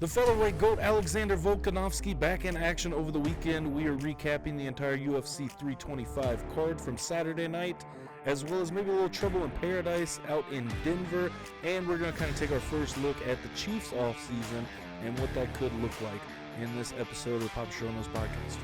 The featherweight GOAT Alexander Volkanovski back in action over the weekend. We are recapping the entire UFC 325 card from Saturday night, as well as maybe a little trouble in paradise out in Denver. And we're going to kind of take our first look at the Chiefs offseason and what that could look like in this episode of the Papa Sharonos podcast.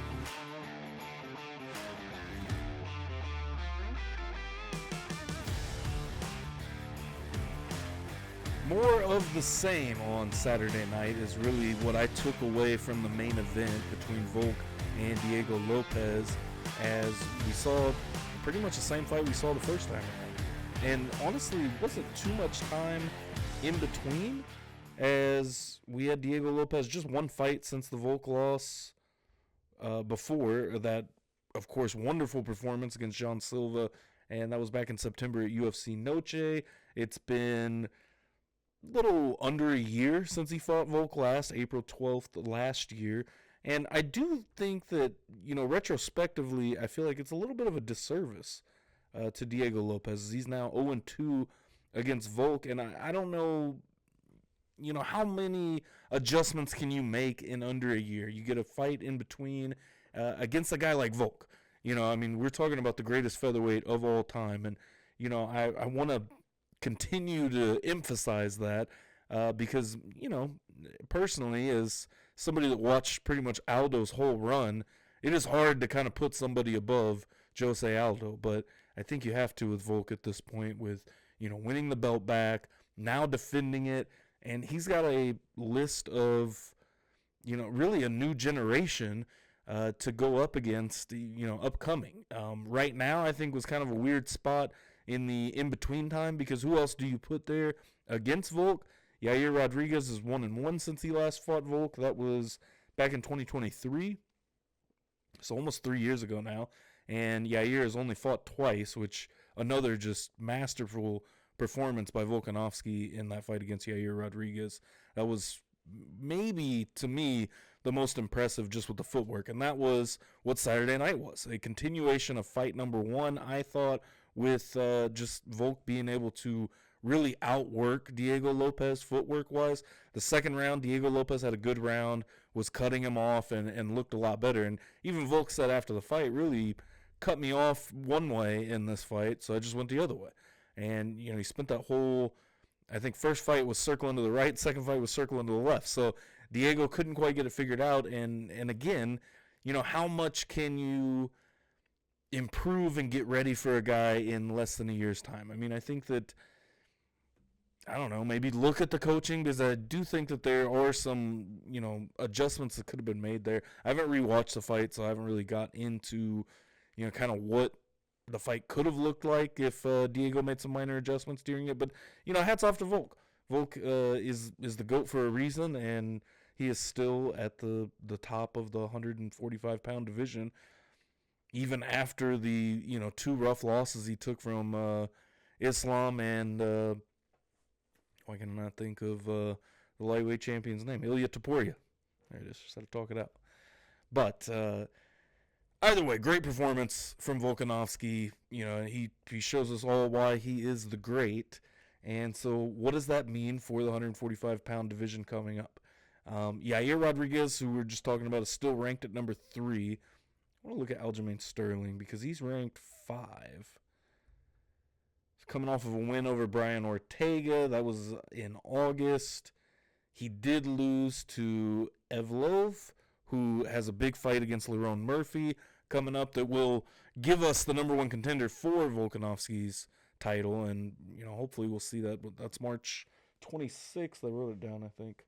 More of the same on Saturday night is really what I took away from the main event between Volk and Diego Lopes, as we saw pretty much the same fight we saw the first time around. And honestly, wasn't too much time in between, as we had Diego Lopes just one fight since the Volk loss before that, of course, wonderful performance against John Silva, and that was back in September at UFC Notre. It's been little under a year since he fought Volk last, April 12th last year. And I do think that, retrospectively, I feel like it's a little bit of a disservice to Diego Lopes. He's now 0-2 against Volk, and I don't know, how many adjustments can you make in under a year? You get a fight in between against a guy like Volk. We're talking about the greatest featherweight of all time, and, I want to continue to emphasize that because, personally, as somebody that watched pretty much Aldo's whole run, it is hard to kind of put somebody above Jose Aldo, but I think you have to with Volk at this point with, winning the belt back, now defending it, and he's got a list of, really a new generation to go up against, upcoming. Right now, I think was kind of a weird spot in the in-between time, because who else do you put there against Volk? Yair Rodriguez is 1-1 since he last fought Volk. That was back in 2023, so almost 3 years ago now. And Yair has only fought twice, which another just masterful performance by Volkanovski in that fight against Yair Rodriguez. That was maybe, to me, the most impressive just with the footwork. And that was what Saturday night was, a continuation of fight number one, I thought, with just Volk being able to really outwork Diego Lopes footwork-wise. The second round, Diego Lopes had a good round, was cutting him off and looked a lot better. And even Volk said after the fight, really cut me off one way in this fight, so I just went the other way. And, he spent that whole, I think, first fight was circling to the right, second fight was circling to the left. So Diego couldn't quite get it figured out. And again, how much can you improve and get ready for a guy in less than a year's time? I think that, I don't know, maybe look at the coaching, because I do think that there are some, adjustments that could have been made there. I haven't rewatched the fight, so I haven't really got into, kind of what the fight could have looked like if Diego made some minor adjustments during it. But, hats off to Volk. Volk is the GOAT for a reason, and he is still at the top of the 145-pound division, even after the, two rough losses he took from Islam and, why can I not think of the lightweight champion's name? Ilya Topuria. There it is, just had to talk it out. But either way, great performance from Volkanovski. He shows us all why he is the great. And so what does that mean for the 145-pound division coming up? Yair Rodriguez, who we were just talking about, is still ranked at number 3. I want to look at Aljamain Sterling because he's ranked 5. He's coming off of a win over Brian Ortega. That was in August. He did lose to Evlov, who has a big fight against Lerone Murphy coming up that will give us the number one contender for Volkanovski's title. And, hopefully we'll see that. That's March 26th. I wrote it down, I think.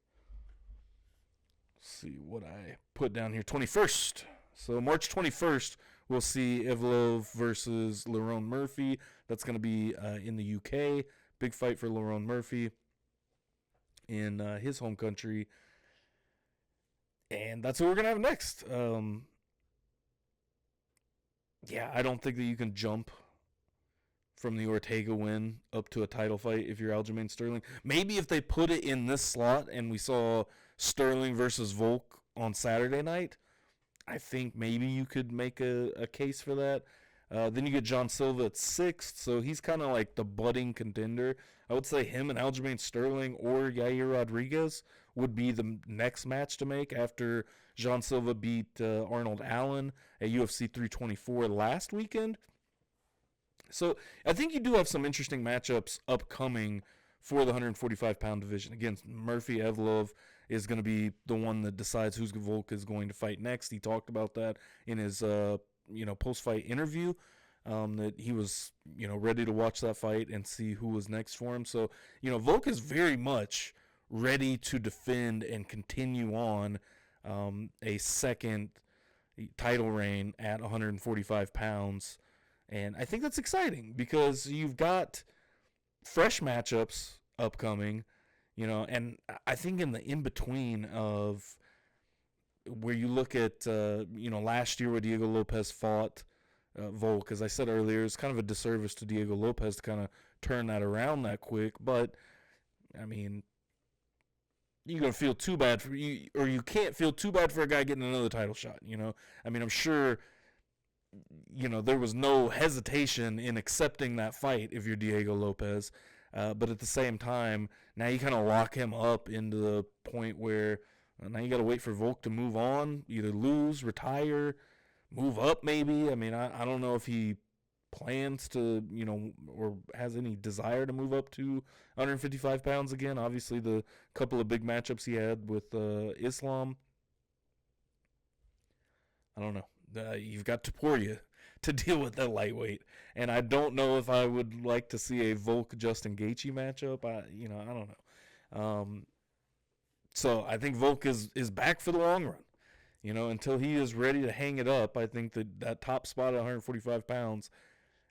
Let's see what I put down here. 21st. So March 21st, we'll see Evlov versus Lerone Murphy. That's going to be in the UK. Big fight for Lerone Murphy in his home country. And that's what we're going to have next. I don't think that you can jump from the Ortega win up to a title fight if you're Aljamain Sterling. Maybe if they put it in this slot and we saw Sterling versus Volk on Saturday night, I think maybe you could make a case for that. Then you get John Silva at 6th, so he's kind of like the budding contender. I would say him and Aljamain Sterling or Yair Rodriguez would be the next match to make after Jean Silva beat Arnold Allen at UFC 324 last weekend. So I think you do have some interesting matchups upcoming for the 145-pound division. Again, Murphy Evloev is going to be the one that decides who's Volk is going to fight next. He talked about that in his post-fight interview, that he was ready to watch that fight and see who was next for him. So Volk is very much ready to defend and continue on a second title reign at 145 pounds. And I think that's exciting because you've got fresh matchups upcoming, and I think in the in-between of where you look at, last year where Diego Lopes fought Volk, as I said earlier, it's kind of a disservice to Diego Lopes to kind of turn that around that quick. But, I mean, you're going to feel too bad for you, or you can't feel too bad for a guy getting another title shot, I mean, I'm sure, there was no hesitation in accepting that fight if you're Diego Lopes. But at the same time, now you kind of lock him up into the point where now you got to wait for Volk to move on, either lose, retire, move up maybe. I mean, I don't know if he plans to, or has any desire to move up to 155 pounds again. Obviously, the couple of big matchups he had with Islam. I don't know. You've got Topuria to deal with that lightweight, and I don't know if I would like to see a Volk Justin Gaethje matchup. I don't know. So I think Volk is back for the long run. Until he is ready to hang it up, I think that top spot at 145 pounds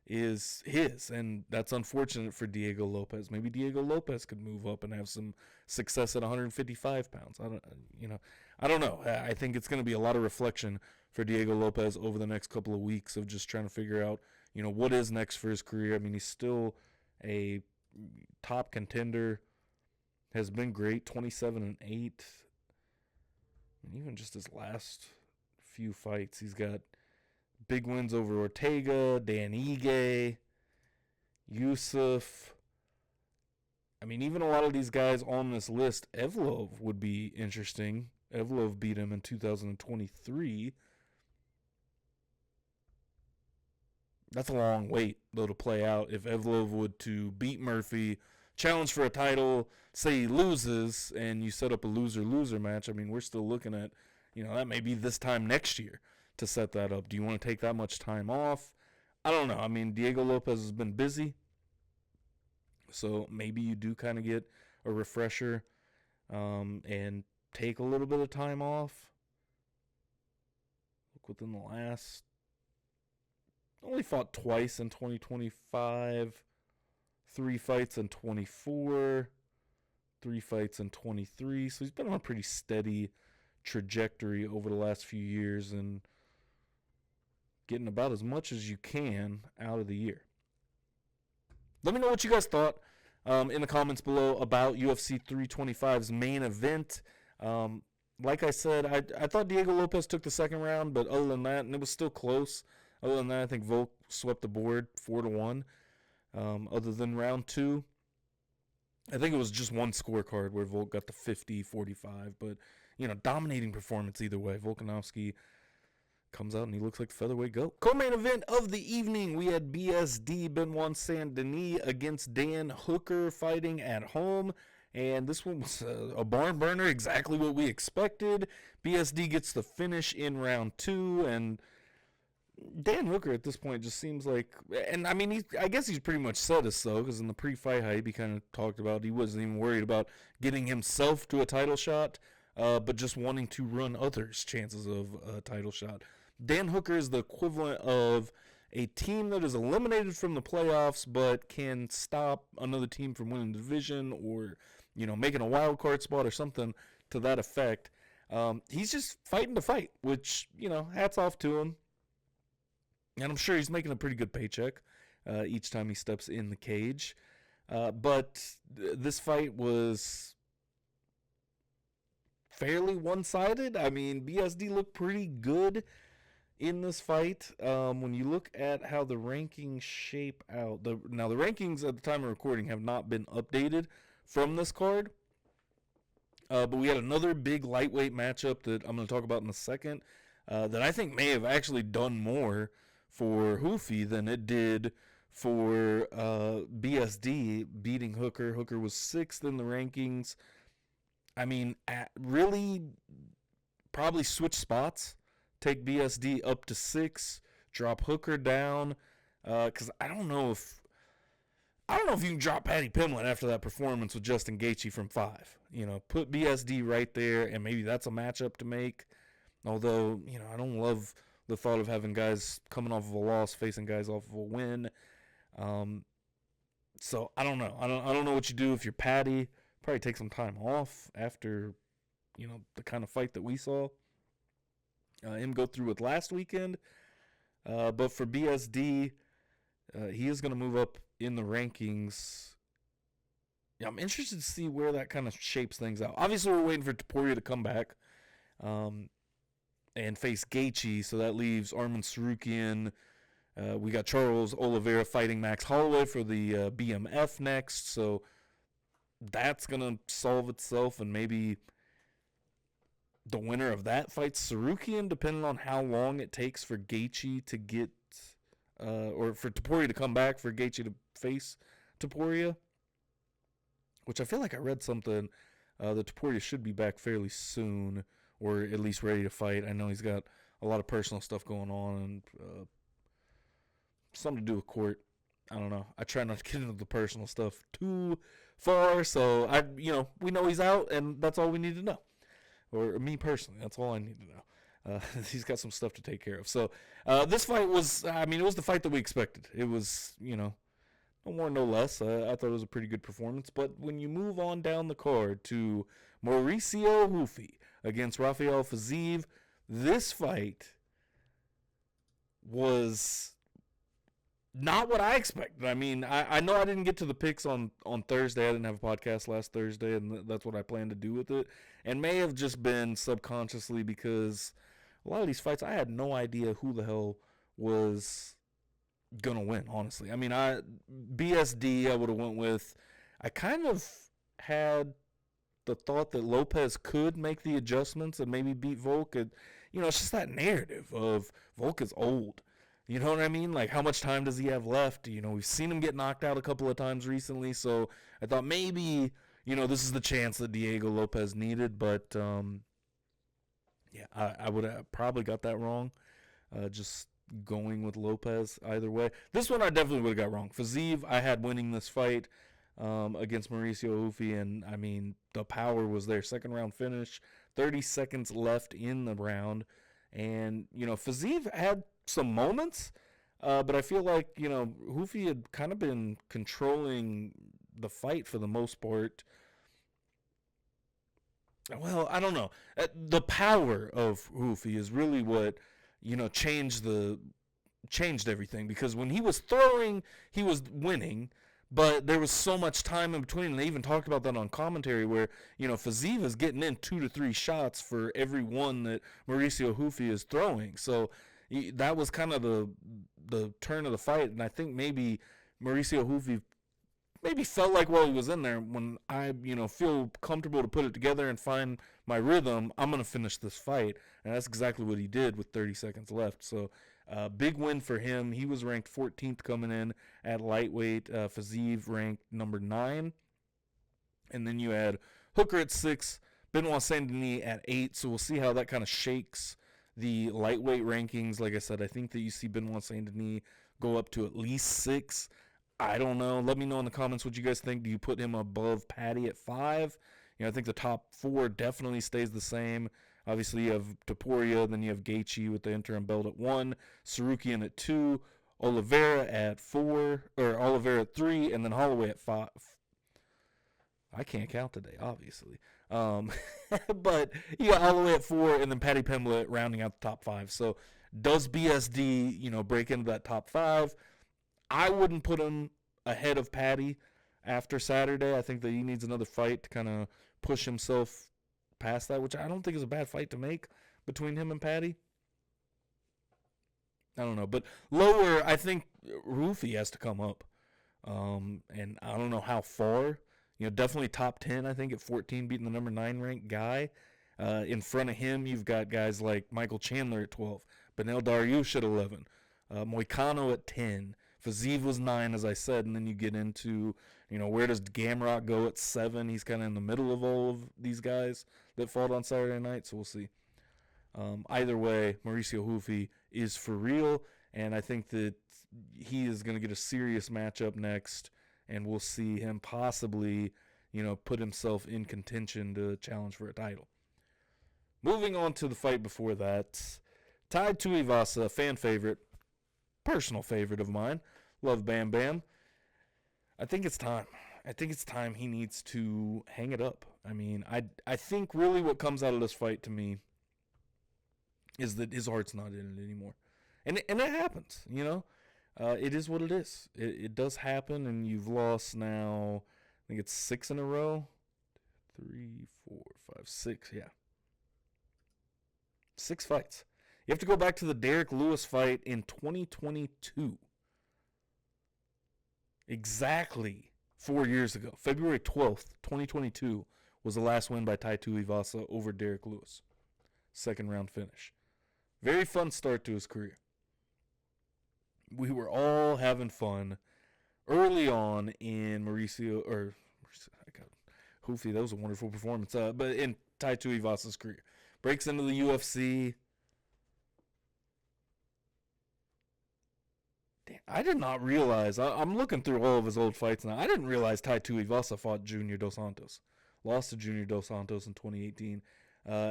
is his, and that's unfortunate for Diego Lopes. Maybe Diego Lopes could move up and have some success at 155 pounds. I don't know. I think it's going to be a lot of reflection for Diego Lopes over the next couple of weeks of just trying to figure out, what is next for his career. I mean, he's still a top contender, has been great, 27-8. And even just his last few fights, he's got big wins over Ortega, Dan Ige, Yusuf. I mean, even a lot of these guys on this list, Evloev would be interesting. Evloev beat him in 2023. That's a long wait, though, to play out. If Evloev would to beat Murphy, challenge for a title, say he loses, and you set up a loser-loser match, I mean, we're still looking at, that may be this time next year to set that up. Do you want to take that much time off? I don't know. I mean, Diego Lopes has been busy, so maybe you do kind of get a refresher and take a little bit of time off. Look, within the last, only fought twice in 2025, 3 fights in 24, 3 fights in 23. So he's been on a pretty steady trajectory over the last few years and getting about as much as you can out of the year. Let me know what you guys thought in the comments below about UFC 325's main event. Like I said, I thought Diego Lopes took the second round, but other than that, and it was still close. Other than that, I think Volk swept the board 4-1. Other than round 2, I think it was just one scorecard where Volk got the 50-45. But, dominating performance either way. Volkanovski comes out and he looks like featherweight GOAT. Co-main event of the evening, we had BSD Benoit St Denis against Dan Hooker fighting at home. And this one was a barn burner, exactly what we expected. BSD gets the finish in round 2, and Dan Hooker at this point just seems like, and I mean, I guess he's pretty much said as so, because in the pre-fight hype he kind of talked about he wasn't even worried about getting himself to a title shot, but just wanting to run others' chances of a title shot. Dan Hooker is the equivalent of a team that is eliminated from the playoffs but can stop another team from winning the division or, making a wild card spot or something to that effect. He's just fighting to fight, which, hats off to him. And I'm sure he's making a pretty good paycheck each time he steps in the cage. But this fight was fairly one-sided. I mean, BSD looked pretty good in this fight. When you look at how the rankings shape out, now the rankings at the time of recording have not been updated from this card. But we had another big lightweight matchup that I'm going to talk about in a second that I think may have actually done more for Hoofy than it did for BSD beating Hooker. Hooker was 6th in the rankings. I mean, really probably switch spots. Take BSD up to 6, drop Hooker down. Because I don't know if you can drop Paddy Pimblett after that performance with Justin Gaethje from 5. Put BSD right there, and maybe that's a matchup to make. Although, I don't love the thought of having guys coming off of a loss facing guys off of a win. So I don't know. I don't know what you do if you're Paddy. Probably take some time off after, the kind of fight that we saw him go through with last weekend. But for BSD, he is going to move up in the rankings. Yeah, I'm interested to see where that kind of shapes things out. Obviously, we're waiting for Topuria to come back and face Gaethje, so that leaves Arman Tsarukyan. We got Charles Oliveira fighting Max Holloway for the BMF next, so that's going to solve itself, and maybe the winner of that fights Tsarukyan, depending on how long it takes for Gaethje to get, or for Topuria to come back, for Gaethje to face Topuria, which I feel like I read something that Topuria should be back fairly soon, or at least ready to fight. I know he's got a lot of personal stuff going on, and something to do with court. I don't know. I try not to get into the personal stuff too far, so we know he's out, and that's all we need to know. Or me personally, that's all I need to know. He's got some stuff to take care of. So this fight was, it was the fight that we expected. It was, no more, no less. I thought it was a pretty good performance. But when you move on down the card to Mauricio Hoofy against Rafael Fiziev, this fight was not what I expected. I know I didn't get to the picks on Thursday. I didn't have a podcast last Thursday, and that's what I planned to do with it. And may have just been subconsciously because a lot of these fights, I had no idea who the hell was going to win, honestly. BSD I would have went with. I kind of had the thought that Lopez could make the adjustments and maybe beat Volk. And, it's just that narrative of Volk is old. You know what I mean? Like, how much time does he have left? We've seen him get knocked out a couple of times recently, so I thought maybe, this is the chance that Diego Lopez needed, but, I would have probably got that wrong, just going with Lopez either way. This one I definitely would have got wrong. Fiziev, I had winning this fight against Mauricio Hoofy, and, the power was there. Second round finish, 30 seconds left in the round, and, Fiziev had some moments, but I feel like, Hoofy had kind of been controlling the fight for the most part. Well, I don't know. The power of Hoofy is really what, changed everything, because when he was throwing, he was winning, but there was so much time in between, and they even talked about that on commentary where, Fiziev is getting in 2 to 3 shots for every one that Mauricio Hoofy is throwing. So that was kind of the turn of the fight, and I think maybe Mauricio Hoofy maybe felt like while he was in there, when I, feel comfortable to put it together and find my rhythm, I'm going to finish this fight, and that's exactly what he did with 30 seconds left. So big win for him. He was ranked 14th coming in at lightweight. Fiziev ranked number 9, and then you had Hooker at 6, Benoit St at 8, so we'll see how that kind of shakes the lightweight rankings. Like I said, I think that you see Benoit St go up to at least 6. I don't know. Let me know in the comments what you guys think. Do you put him above Paddy at 5? I think the top 4 definitely stays the same. Obviously, you have Topuria, then you have Gaethje with the interim belt at 1, Tsarukyan at 2, Oliveira at 4, or Oliveira at 3, and then Holloway at 5. I can't count today, obviously. But you got Holloway at 4, and then Paddy Pimblett rounding out the top 5. So does BSD, break into that top 5? I wouldn't put him ahead of Paddy after Saturday. I think that he needs another fight to kind of push himself past that, which I don't think is a bad fight to make between him and Paddy. I don't know. But lower, I think Hoofy has to come up. And I don't know how far. Definitely top 10, I think, at 14, beating the number 9 ranked guy. In front of him, you've got guys like Michael Chandler at 12, Benel Dariush at 11, Moicano at 10. Fiziev was 9, as I said, and then you get into, where does Gamrot go at 7? He's kind of in the middle of all of these guys that fought on Saturday night, so we'll see. Either way, Mauricio Hufi is for real, and I think that he is going to get a serious matchup next, and we'll see him possibly, put himself in contention to challenge for a title. Moving on to the fight before that, Tai Tuivasa, fan favorite, personal favorite of mine. Love Bam Bam. I think it's time. He needs to hang it up. I mean, I think really what comes out of this fight to me is that his heart's not in it anymore. And it happens, It is what it is. It does happen, and you've lost now, I think it's 6 in a row. 3, 4, 5, 6, yeah. 6 fights. You have to go back to the Derek Lewis fight in 2022. Exactly 4 years ago. February 12th, 2022 was the last win by Tai Tuivasa over Derek Lewis. Second round finish. Very fun start to his career. We were all having fun early on in Hufi. That was a wonderful performance. But in Tai Tuivasa's career. Breaks into the UFC. I did not realize. I'm looking through all of his old fights now. I didn't realize Tai Tuivasa fought Junior Dos Santos. Lost to Junior Dos Santos in 2018.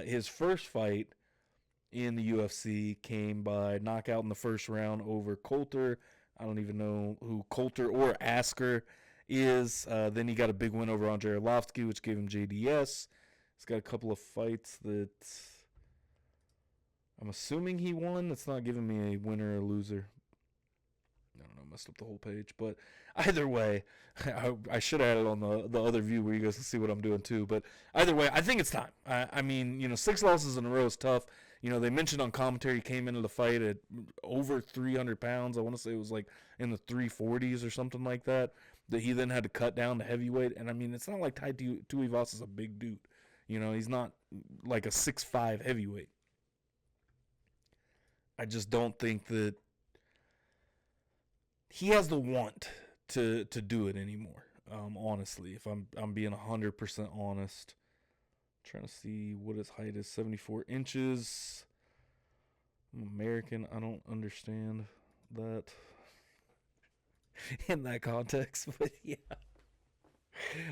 His first fight in the UFC came by knockout in the first round over Coulter. I don't even know who Coulter or Asker is. Then he got a big win over Andrei Arlovsky, which gave him JDS. He's got a couple of fights that I'm assuming he won. That's not giving me a winner or loser. I don't know, messed up the whole page. But either way, I should have had it on the other view where you guys can see what I'm doing too. But either way, I think it's time. I mean, 6 losses in a row is tough. They mentioned on commentary he came into the fight at over 300 pounds. I want to say it was like in the 340s or something like that he then had to cut down to heavyweight. And I mean, it's not like Tai Tuivasa is a big dude. He's not like a 6'5" heavyweight. I just don't think that he has the want to do it anymore. Honestly, if I'm being 100% honest. Trying to see what his height is. 74 inches. I'm American. I don't understand that in that context. But yeah.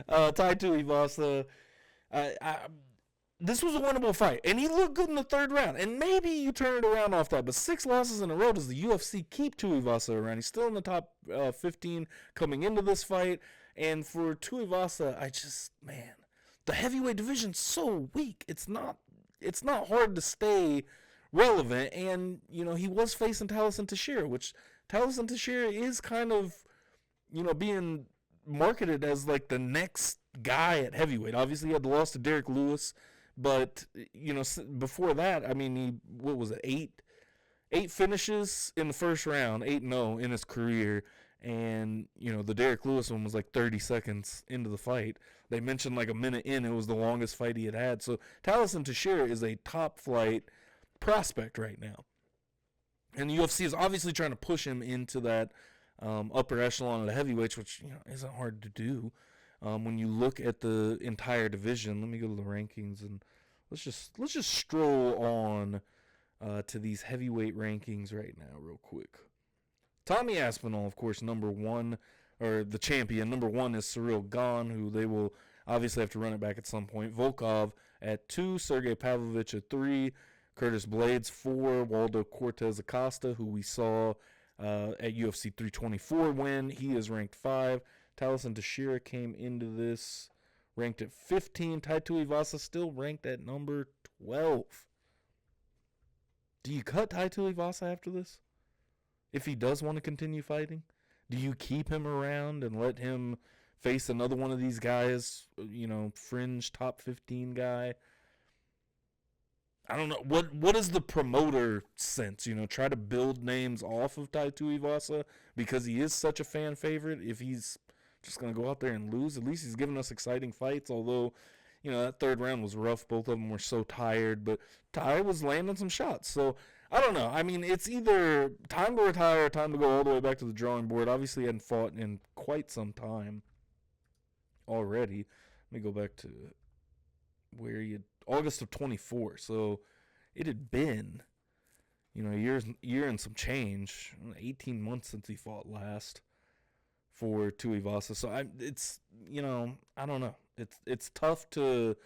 Tai Tuivasa. This was a winnable fight. And he looked good in the third round. And maybe you turn it around off that. But 6 losses in a row. Does the UFC keep Tuivasa around? He's still in the top 15 coming into this fight. And for Tuivasa, man. The heavyweight division's so weak. It's not hard to stay relevant. And, he was facing Talison Teixeira, which Talison Teixeira is kind of, being marketed as like the next guy at heavyweight. Obviously, he had the loss to Derek Lewis. But, before that, I mean, what was it, 8 finishes in the first round, 8-0 in his career. And, the Derek Lewis one was like 30 seconds into the fight. They mentioned like a minute in, it was the longest fight he had had. So Talison Teixeira is a top flight prospect right now. And the UFC is obviously trying to push him into that upper echelon of the heavyweights, which, isn't hard to do. When you look at the entire division, let me go to the rankings and let's just stroll on to these heavyweight rankings right now real quick. Tommy Aspinall, of course, number 1, or the champion. Number 1 is Cyril Gane, who they will obviously have to run it back at some point. Volkov at 2, Sergey Pavlovich at 3, Curtis Blades 4, Waldo Cortez Acosta, who we saw at UFC 324 win. He is ranked 5. Talison Teixeira came into this ranked at 15. Tai Tuivasa still ranked at number 12. Do you cut Tai Tuivasa after this? If he does want to continue fighting? Do you keep him around and let him face another one of these guys, fringe top 15 guy? I don't know. What is the promoter sense? Try to build names off of Tai Tuivasa because he is such a fan favorite. If he's just going to go out there and lose. At least he's giving us exciting fights, although, that third round was rough. Both of them were so tired, but Tai was landing some shots. So, I don't know. I mean, it's either time to retire or time to go all the way back to the drawing board. Obviously, he hadn't fought in quite some time already. Let me go back to where August of 24. So, it had been, year and some change, 18 months since he fought last for Tuivasa. So it's I don't know. It's tough to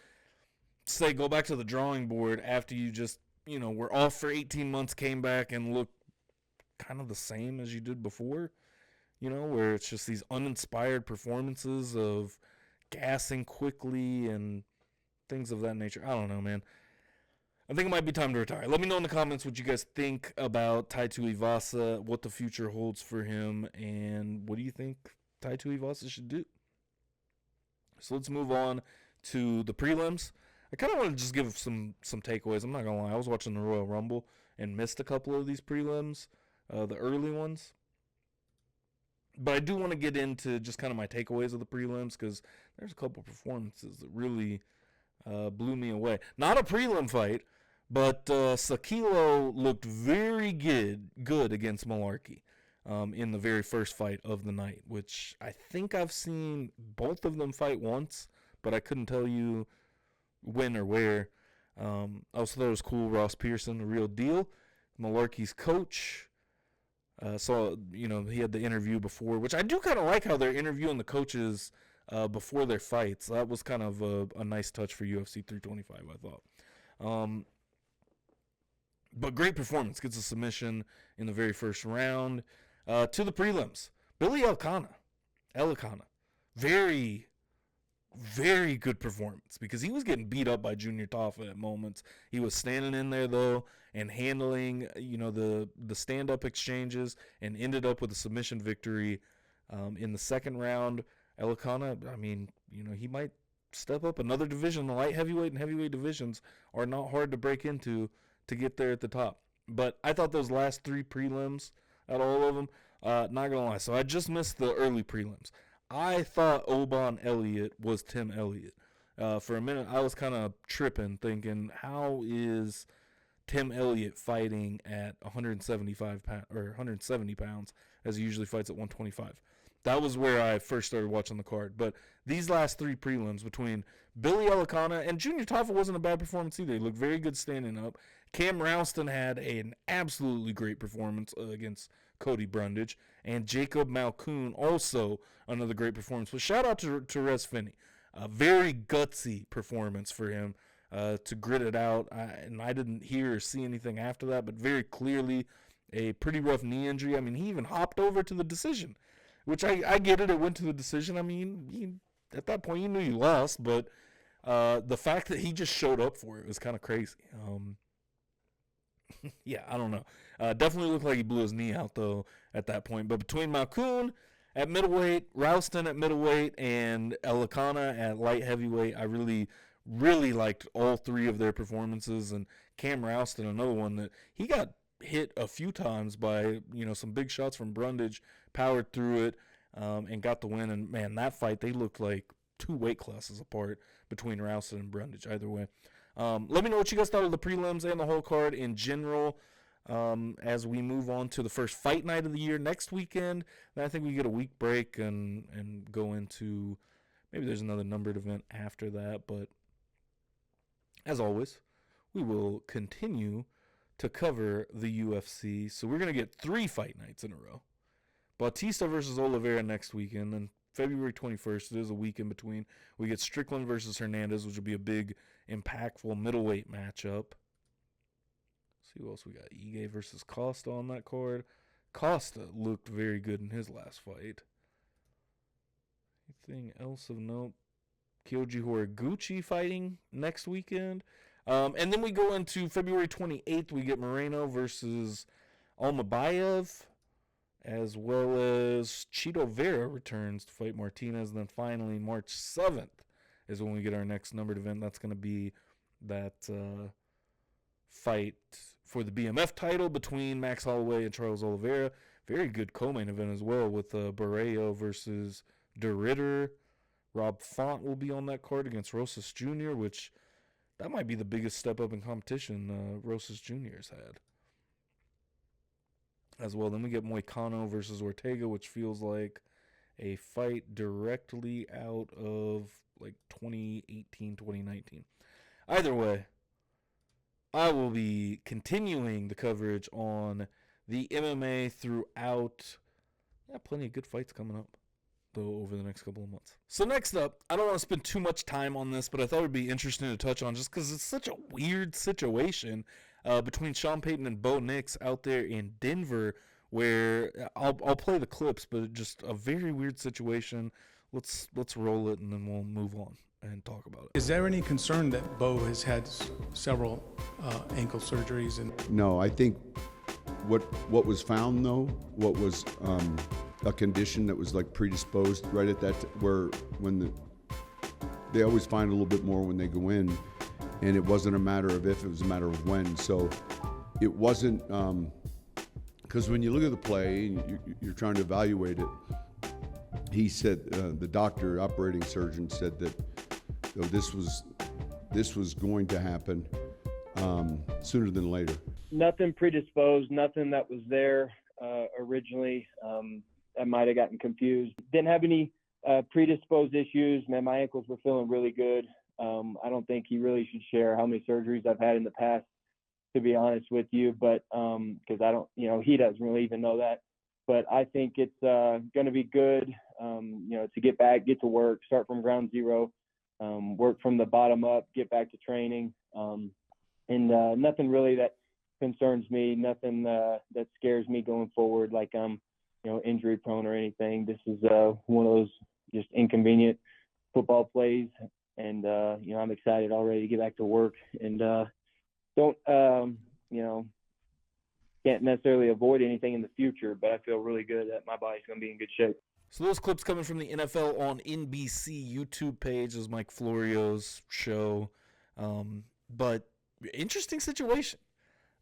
say go back to the drawing board after you just were off for 18 months, came back and looked kind of the same as you did before. Where it's just these uninspired performances of gassing quickly and things of that nature. I don't know, man. I think it might be time to retire. Let me know in the comments what you guys think about Tai Tuivasa, what the future holds for him, and what do you think Tai Tuivasa should do? So let's move on to the prelims. I kind of want to just give some takeaways. I'm not going to lie. I was watching the Royal Rumble and missed a couple of these prelims, the early ones. But I do want to get into just kind of my takeaways of the prelims because there's a couple performances that really blew me away. Not a prelim fight. But Sakilo looked very good against Malarkey in the very first fight of the night, which I think I've seen both of them fight once, but I couldn't tell you when or where. I also thought it was cool. Ross Pearson, the real deal. Malarkey's coach. So, he had the interview before, which I do kind of like how they're interviewing the coaches before their fights. That was kind of a nice touch for UFC 325, I thought. But great performance. Gets a submission in the very first round. To the prelims. Billy Elikana. Very, very good performance because he was getting beat up by Junior Tafa at moments. He was standing in there, though, and handling, the stand-up exchanges and ended up with a submission victory in the second round. Elikana, he might step up another division. The light heavyweight and heavyweight divisions are not hard to break into to get there at the top. But I thought those last three prelims, out of all of them, not going to lie. So I just missed the early prelims. I thought Oban Elliott was Tim Elliott. For a minute, I was kind of tripping, thinking, how is Tim Elliott fighting at 175 pounds, or 170 pounds, as he usually fights at 125? That was where I first started watching the card. But these last three prelims between Billy Elikana and Junior Tafa wasn't a bad performance either. He looked very good standing up. Cam Ralston had an absolutely great performance against Cody Brundage. And Jacob Malkoun also another great performance. But shout out to Therese Finney. A very gutsy performance for him to grit it out. And I didn't hear or see anything after that, but very clearly a pretty rough knee injury. He even hopped over to the decision. Which I get it. It went to the decision. At that point, you knew you lost. But the fact that he just showed up for it was kind of crazy. Yeah, I don't know. Definitely looked like he blew his knee out, though, at that point. But between Malkoun at middleweight, Ralston at middleweight, and Elikana at light heavyweight, I really, really liked all three of their performances. And Cam Ralston, another one that he got hit a few times by, some big shots from Brundage, powered through it, and got the win. And, man, that fight, they looked like two weight classes apart between Ralston and Brundage, either way. Let me know what you guys thought of the prelims and the whole card in general as we move on to the first fight night of the year next weekend. And I think we get a week break and go into maybe there's another numbered event after that. But as always, we will continue to cover the UFC. So we're going to get 3 fight nights in a row. Bautista versus Oliveira next weekend. Then February 21st, there's a week in between. We get Strickland versus Hernandez, which will be a big, impactful middleweight matchup. Let's see what else we got. Ige versus Costa on that card. Costa looked very good in his last fight. Anything else of note? Kyoji Horiguchi fighting next weekend. And then we go into February 28th. We get Moreno versus Almabayev, as well as Chito Vera returns to fight Martinez. And then finally, March 7th is when we get our next numbered event. That's going to be that fight for the BMF title between Max Holloway and Charles Oliveira. Very good co-main event as well with Barreo versus DeRitter, Rob Font will be on that card against Rosas Jr., which that might be the biggest step up in competition Rosas Jr. has had. As well, then we get Moicano versus Ortega, which feels like a fight directly out of like 2018, 2019. Either way, I will be continuing the coverage on the MMA throughout. Yeah, plenty of good fights coming up, though, over the next couple of months. So next up, I don't want to spend too much time on this, but I thought it would be interesting to touch on just because it's such a weird situation between Sean Payton and Bo Nix out there in Denver, where I'll play the clips, but just a very weird situation. Let's roll it, and then we'll move on and talk about it. Is there any concern that Bo has had several ankle surgeries? And No, I think what was found, though, what was a condition that was like predisposed right at that, they always find a little bit more when they go in, and it wasn't a matter of if, it was a matter of when. So it wasn't, because when you look at the play and you're trying to evaluate it, he said, the doctor, operating surgeon said that this was going to happen sooner than later. Nothing predisposed, nothing that was there originally. I might have gotten confused. Didn't have any predisposed issues. Man, my ankles were feeling really good. I don't think he really should share how many surgeries I've had in the past, to be honest with you, but because I don't, he doesn't really even know that. But I think it's going to be good, to get back, get to work, start from ground zero, work from the bottom up, get back to training. And nothing really that concerns me, nothing that scares me going forward, like I'm, injury prone or anything. This is one of those just inconvenient football plays. And, I'm excited already to get back to work and can't necessarily avoid anything in the future, but I feel really good that my body's going to be in good shape. So those clips coming from the NFL on NBC YouTube page is Mike Florio's show. But interesting situation.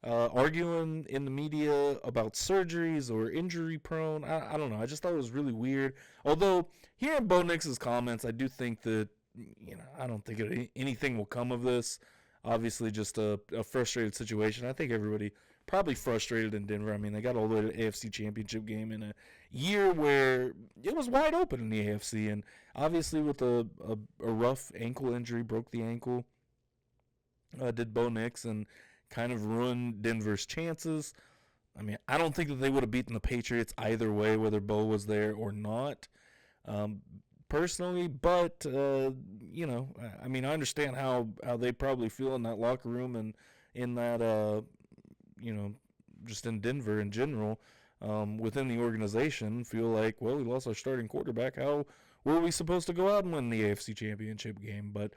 Arguing in the media about surgeries or injury prone. I don't know. I just thought it was really weird. Although hearing Bo Nix's comments, I do think that, I don't think anything will come of this. Obviously just a frustrated situation. I think everybody probably frustrated in Denver. I mean, they got all the way to the AFC Championship game in a year where it was wide open in the AFC. And obviously with a rough ankle injury, broke the ankle, did Bo Nix, and kind of ruined Denver's chances. I mean, I don't think that they would have beaten the Patriots either way, whether Bo was there or not, personally. But, I mean, I understand how they probably feel in that locker room and in that, just in Denver in general, within the organization, feel like, well, we lost our starting quarterback. How were we supposed to go out and win the AFC Championship game? But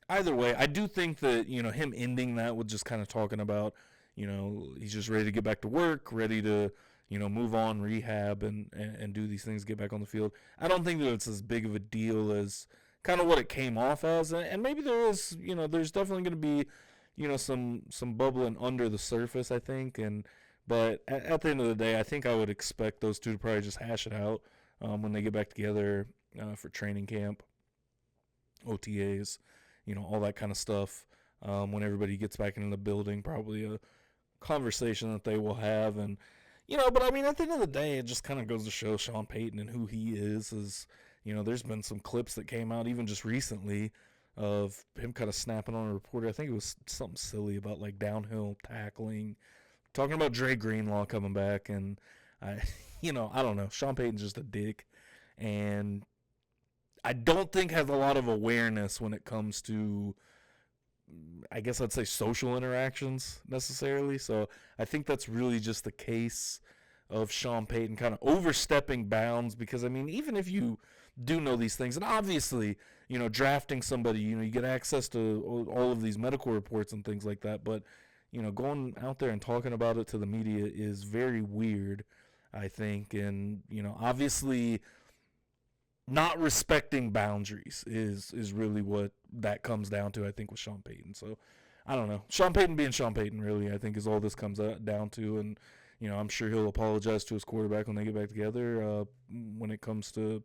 either way, I do think that, him ending that with just kind of talking about, he's just ready to get back to work, ready to, move on, rehab, and do these things, get back on the field. I don't think that it's as big of a deal as kind of what it came off as. And maybe there is, there's definitely going to be, some bubbling under the surface, I think. But at the end of the day, I think I would expect those two to probably just hash it out when they get back together for training camp, OTAs, all that kind of stuff. When everybody gets back into the building, probably a conversation that they will have. And, but I mean, at the end of the day, it just kind of goes to show Sean Payton and who he is, there's been some clips that came out even just recently of him kind of snapping on a reporter. I think it was something silly about like downhill tackling, talking about Dre Greenlaw coming back. And I don't know. Sean Payton's just a dick. And I don't think has a lot of awareness when it comes to, I guess I'd say, social interactions necessarily. So I think that's really just the case of Sean Payton kind of overstepping bounds, because, I mean, even if you do know these things, and obviously, drafting somebody, you get access to all of these medical reports and things like that, but, going out there and talking about it to the media is very weird, I think. And, obviously not respecting boundaries is really what that comes down to, I think, with Sean Payton. So, I don't know. Sean Payton being Sean Payton, really, I think, is all this comes down to. And, I'm sure he'll apologize to his quarterback when they get back together when it comes to,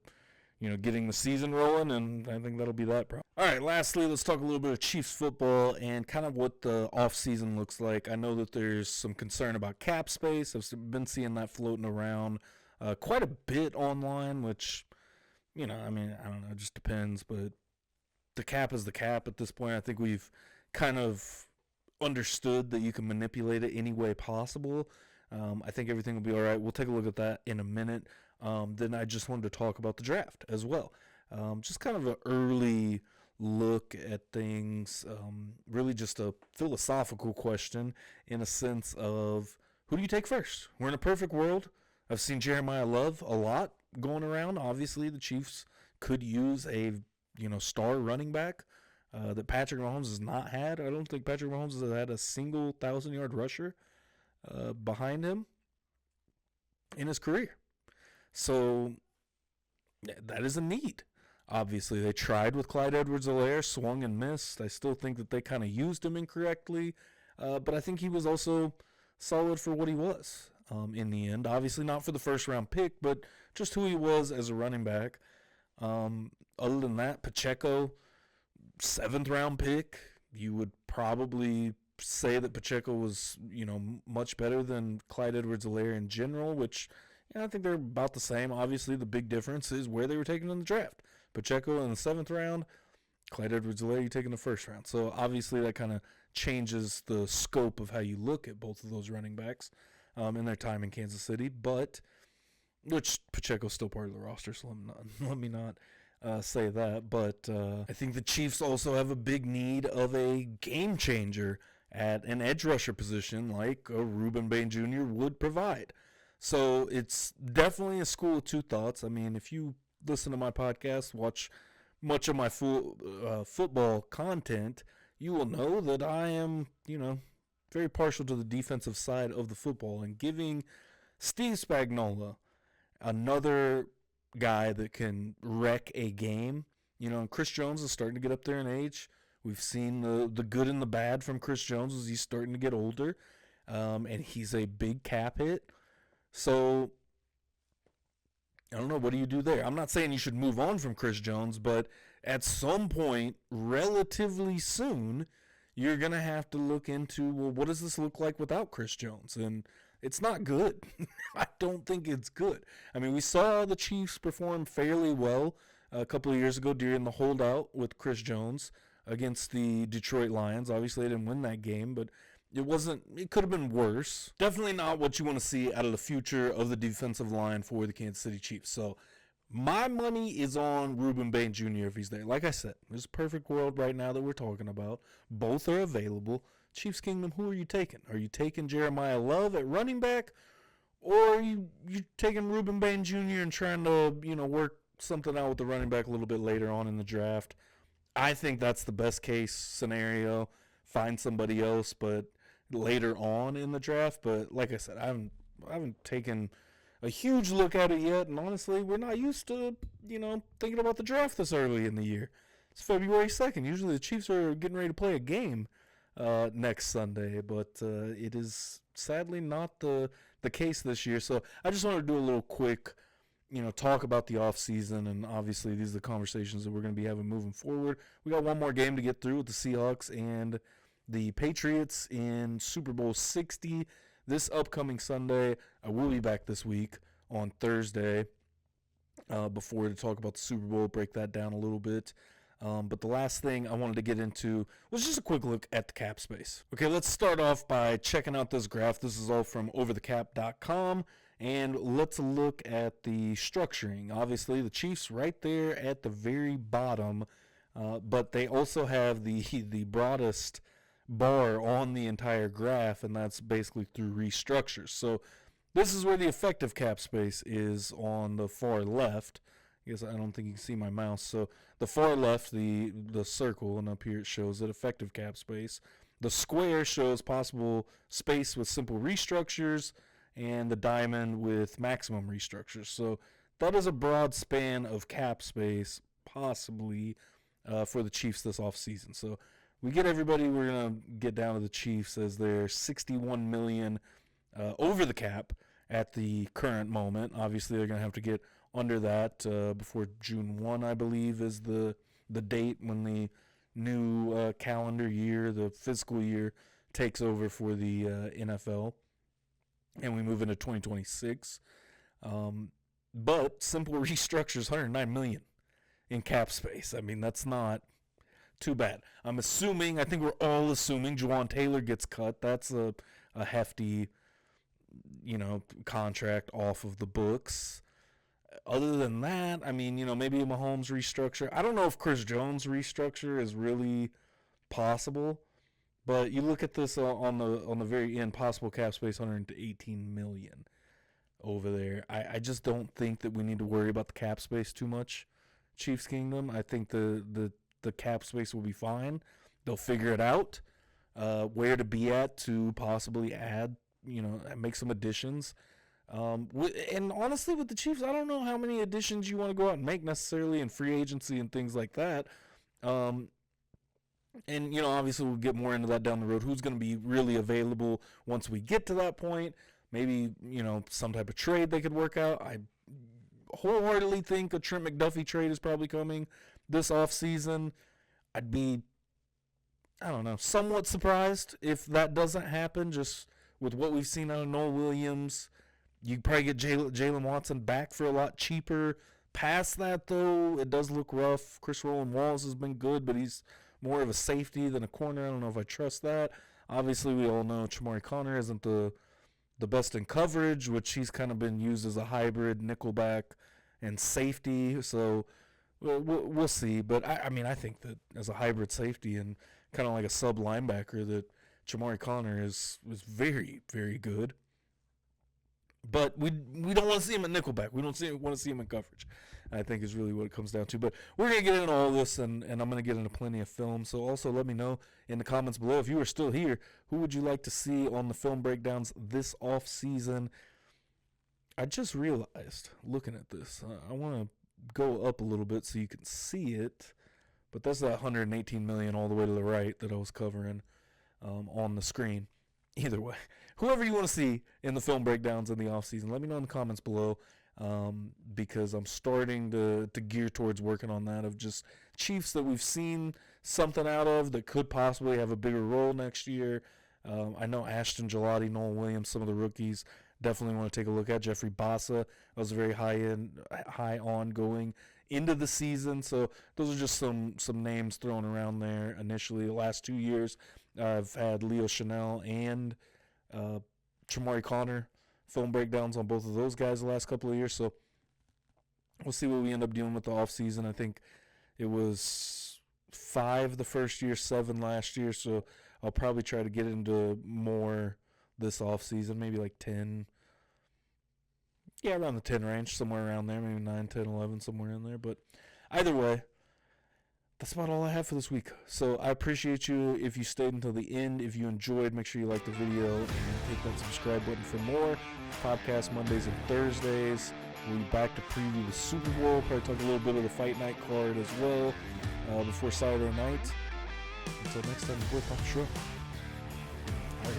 getting the season rolling, and I think that'll be that problem. All right, lastly, let's talk a little bit of Chiefs football and kind of what the offseason looks like. I know that there's some concern about cap space. I've been seeing that floating around quite a bit online, which, I don't know, it just depends, but the cap is the cap at this point. I think we've kind of understood that you can manipulate it any way possible. I think everything will be all right. We'll take a look at that in a minute. Then I just wanted to talk about the draft as well. Just kind of an early look at things, really just a philosophical question in a sense of who do you take first? We're in a perfect world. I've seen Jeremiah Love a lot going around. Obviously, the Chiefs could use a star running back that Patrick Mahomes has not had. I don't think Patrick Mahomes has had a single 1,000-yard rusher behind him in his career. So that is a need. Obviously, they tried with Clyde Edwards-Helaire, swung and missed. I still think that they kind of used him incorrectly, but I think he was also solid for what he was in the end. Obviously, not for the first-round pick, but just who he was as a running back. Other than that, Pacheco, 7th-round pick. You would probably say that Pacheco was, much better than Clyde Edwards-Helaire in general, which I think they're about the same. Obviously, the big difference is where they were taken in the draft. Pacheco in the 7th round, Clyde Edwards-Helaire you take in the 1st round. So obviously that kind of changes the scope of how you look at both of those running backs in their time in Kansas City. But which Pacheco's still part of the roster, so let me not say that. But I think the Chiefs also have a big need of a game changer at an edge rusher position like a Rueben Bain Jr. would provide. So it's definitely a school of two thoughts. I mean, if you listen to my podcast, watch much of my football content, you will know that I am, very partial to the defensive side of the football, and giving Steve Spagnuolo another guy that can wreck a game. And Chris Jones is starting to get up there in age. We've seen the good and the bad from Chris Jones as he's starting to get older, and he's a big cap hit. So I don't know, what do you do there? I'm not saying you should move on from Chris Jones, but at some point, relatively soon, you're going to have to look into, well, what does this look like without Chris Jones? And it's not good. I don't think it's good. I mean, we saw the Chiefs perform fairly well a couple of years ago during the holdout with Chris Jones against the Detroit Lions. Obviously, they didn't win that game, but it could have been worse. Definitely not what you want to see out of the future of the defensive line for the Kansas City Chiefs. So my money is on Rueben Bain Jr. if he's there. Like I said, there's a perfect world right now that we're talking about. Both are available. Chiefs Kingdom, who are you taking? Are you taking Jeremiah Love at running back? Or are you taking Rueben Bain Jr. and trying to, work something out with the running back a little bit later on in the draft? I think that's the best case scenario. Find somebody else, but later on in the draft. But like I said, I haven't taken a huge look at it yet, and honestly, we're not used to thinking about the draft this early in the year. It's February 2nd. Usually the Chiefs are getting ready to play a game next Sunday, but it is sadly not the case this year. So I just wanted to do a little quick talk about the offseason, and obviously these are the conversations that we're going to be having moving forward. We got one more game to get through with the Seahawks and the Patriots in Super Bowl 60 this upcoming Sunday. I will be back this week on Thursday before to talk about the Super Bowl, break that down a little bit. But the last thing I wanted to get into was just a quick look at the cap space. Okay, let's start off by checking out this graph. This is all from overthecap.com. And let's look at the structuring. Obviously, the Chiefs right there at the very bottom, but they also have the broadest bar on the entire graph, and that's basically through restructures. So this is where the effective cap space is on the far left. I guess I don't think you can see my mouse. So the far left, the circle, and up here it shows that effective cap space. The square shows possible space with simple restructures, and the diamond with maximum restructures. So that is a broad span of cap space, possibly, for the Chiefs this offseason. So we get everybody, we're going to get down to the Chiefs as their $61 million over the cap at the current moment. Obviously, they're going to have to get under that before June 1, I believe, is the date when the new calendar year, the fiscal year, takes over for the NFL, and we move into 2026. But simple restructures $109 million in cap space. I mean, that's not too bad. I think we're all assuming Juwan Taylor gets cut. That's a hefty, contract off of the books. Other than that, I mean, maybe a Mahomes restructure. I don't know if Chris Jones restructure is really possible, but you look at this on the very end, possible cap space, $118 million over there. I just don't think that we need to worry about the cap space too much, Chiefs Kingdom. I think the cap space will be fine. They'll figure it out, where to be at to possibly add, make some additions. And honestly, with the Chiefs, I don't know how many additions you want to go out and make necessarily in free agency and things like that. And, obviously we'll get more into that down the road. Who's going to be really available once we get to that point? Maybe, some type of trade they could work out. I wholeheartedly think a Trent McDuffie trade is probably coming this offseason. I'd be, somewhat surprised if that doesn't happen, just with what we've seen out of Noel Williams. You probably get Jalen Watson back for a lot cheaper. Past that, though, it does look rough. Chris Roland Walls has been good, but he's more of a safety than a corner. I don't know if I trust that. Obviously, we all know Chamari Connor isn't the best in coverage, which he's kind of been used as a hybrid nickelback and safety. So we'll see. But, I think that as a hybrid safety and kind of like a sub linebacker, that Chamari Connor is very, very good. But we don't want to see him at nickelback. We don't want to see him in coverage, I think, is really what it comes down to. But we're going to get into all this, and I'm going to get into plenty of film. So also let me know in the comments below, if you are still here, who would you like to see on the film breakdowns this off season? I just realized, looking at this, I want to go up a little bit so you can see it. But that's that $118 million all the way to the right that I was covering on the screen. Either way, whoever you want to see in the film breakdowns in the offseason, let me know in the comments below, because I'm starting to gear towards working on that, of just Chiefs that we've seen something out of that could possibly have a bigger role next year. I know Ashton Gelati, Noel Williams, some of the rookies, definitely want to take a look at. Jeffrey Bassa, I was very high on going into the season. So those are just some names thrown around there initially. The last 2 years, I've had Leo Chanel and Chamari Connor film breakdowns on both of those guys the last couple of years. So we'll see what we end up doing with the offseason. I think it was 5 the first year, 7 last year. So I'll probably try to get into more this offseason, maybe like 10. Yeah, around the 10 range, somewhere around there, maybe 9, 10, 11, somewhere in there. But either way, that's about all I have for this week. So I appreciate you if you stayed until the end. If you enjoyed, make sure you like the video and hit that subscribe button for more. Podcast Mondays and Thursdays. We'll be back to preview the Super Bowl. Probably talk a little bit of the Fight Night card as well before Saturday night. Until next time, the Boy Pop Show. All right.